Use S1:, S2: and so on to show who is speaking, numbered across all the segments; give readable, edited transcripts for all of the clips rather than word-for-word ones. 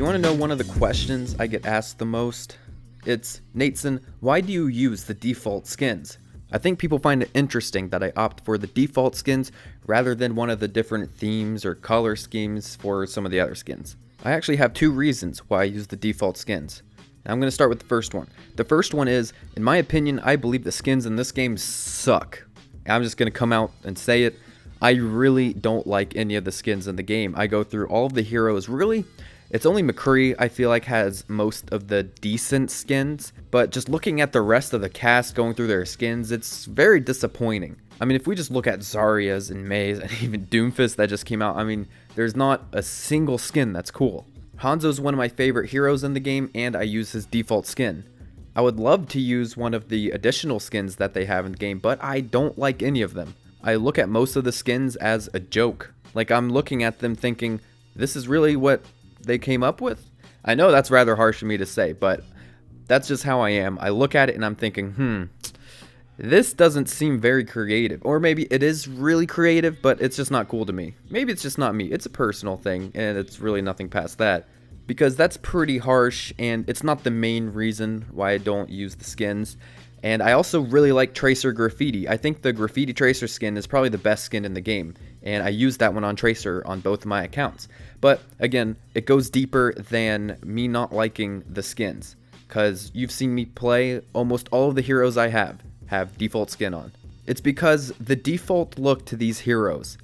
S1: You want to know one of the questions I get asked the most? It's, Nateson, why do you use the default skins? I think people find it interesting that I opt for the default skins rather than one of the different themes or color schemes for some of the other skins. I actually have two reasons why I use the default skins. Now I'm going to start with the first one. The first one is, in my opinion, I believe the skins in this game suck. I'm just going to come out and say it. I really don't like any of the skins in the game. I go through all of the heroes. Really, it's only McCree I feel like has most of the decent skins, but just looking at the rest of the cast going through their skins, it's very disappointing. I mean, if we just look at Zarya's and May's and even Doomfist that just came out, I mean, there's not a single skin that's cool. Hanzo's one of my favorite heroes in the game, and I use his default skin. I would love to use one of the additional skins that they have in the game, but I don't like any of them. I look at most of the skins as a joke. Like, I'm looking at them thinking, this is really what they came up with? I know that's rather harsh for me to say, but that's just how I am. I look at it and I'm thinking, this doesn't seem very creative. Or maybe it is really creative, but it's just not cool to me. Maybe it's just not me. It's a personal thing, and it's really nothing past that. Because that's pretty harsh, and it's not the main reason why I don't use the skins. And I also really like Tracer Graffiti. I think the Graffiti Tracer skin is probably the best skin in the game, and I use that one on Tracer on both of my accounts. But again, it goes deeper than me not liking the skins, because you've seen me play almost all of the heroes I have default skin on. It's because the default look to these heroes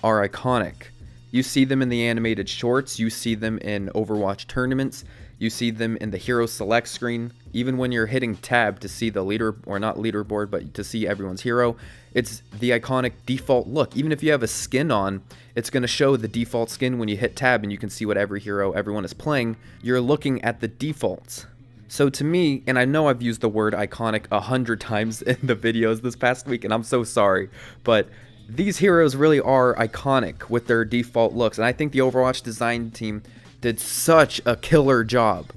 S1: are iconic. You see them in the animated shorts, you see them in Overwatch tournaments, you see them in the hero select screen, even when you're hitting tab to see the leader, or not leaderboard, but to see everyone's hero. It's the iconic default look. Even if you have a skin on, it's going to show the default skin when you hit tab and you can see what every hero everyone is playing. You're looking at the defaults. So to me, and I know I've used the word iconic 100 times in the videos this past week, and I'm so sorry, but these heroes really are iconic with their default looks, and I think the Overwatch design team did such a killer job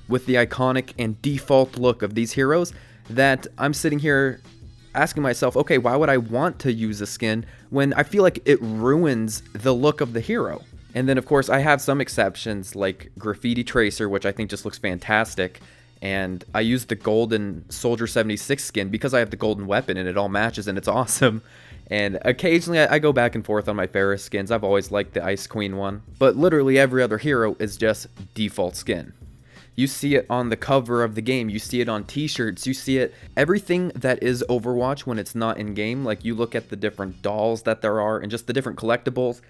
S1: with the iconic and default look of these heroes that I'm sitting here asking myself, okay, why would I want to use a skin when I feel like it ruins the look of the hero? And then of course I have some exceptions like Graffiti Tracer, which I think just looks fantastic, and I use the golden Soldier 76 skin because I have the golden weapon and it all matches and it's awesome. And occasionally I go back and forth on my Ferris skins. I've always liked the Ice Queen one, but literally every other hero is just default skin. You see it on the cover of the game, you see it on t-shirts, you see it, everything that is Overwatch when it's not in game. Like, you look at the different dolls that there are and just the different collectibles,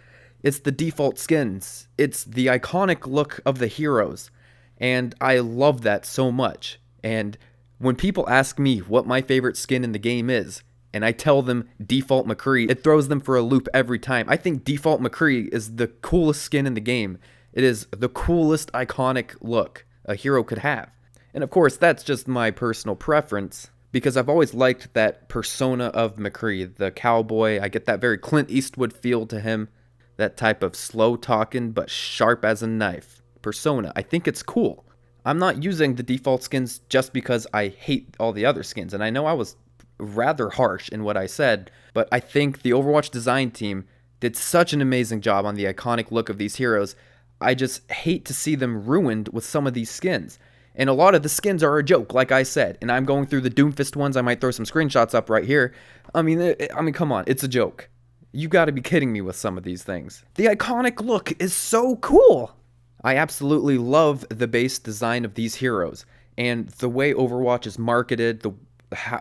S1: it's the default skins. It's the iconic look of the heroes, and I love that so much. And when people ask me what my favorite skin in the game is, and I tell them default McCree, it throws them for a loop every time. I think default McCree is the coolest skin in the game. It is the coolest iconic look a hero could have. And of course, that's just my personal preference, because I've always liked that persona of McCree, the cowboy. I get that very Clint Eastwood feel to him, that type of slow talking but sharp as a knife persona. I think it's cool. I'm not using the default skins just because I hate all the other skins, and I know I was rather harsh in what I said, but I think the Overwatch design team did such an amazing job on the iconic look of these heroes. I just hate to see them ruined with some of these skins. And a lot of the skins are a joke, like I said, and I'm going through the Doomfist ones. I might throw some screenshots up right here. I mean, come on, it's a joke. You gotta be kidding me with some of these things. The iconic look is so cool. I absolutely love the base design of these heroes, and the way Overwatch is marketed,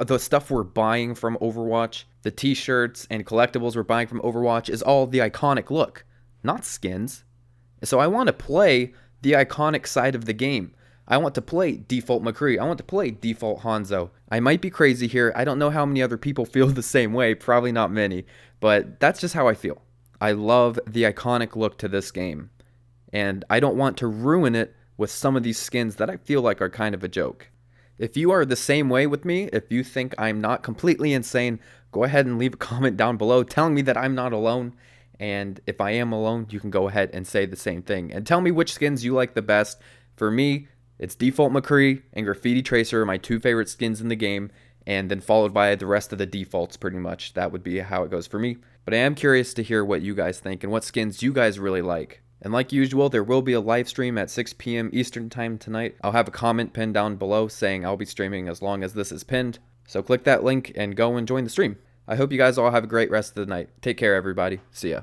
S1: the stuff we're buying from Overwatch, the t-shirts and collectibles we're buying from Overwatch is all the iconic look, not skins. So I want to play the iconic side of the game. I want to play default McCree. I want to play default Hanzo. I might be crazy here. I don't know how many other people feel the same way. Probably not many. But that's just how I feel. I love the iconic look to this game, and I don't want to ruin it with some of these skins that I feel like are kind of a joke. If you are the same way with me, if you think I'm not completely insane, go ahead and leave a comment down below telling me that I'm not alone. And if I am alone, you can go ahead and say the same thing. And tell me which skins you like the best. For me, it's default McCree and Graffiti Tracer are my two favorite skins in the game. And then followed by the rest of the defaults pretty much. That would be how it goes for me. But I am curious to hear what you guys think and what skins you guys really like. And like usual, there will be a live stream at 6 p.m. Eastern time tonight. I'll have a comment pinned down below saying I'll be streaming as long as this is pinned. So click that link and go and join the stream. I hope you guys all have a great rest of the night. Take care, everybody. See ya.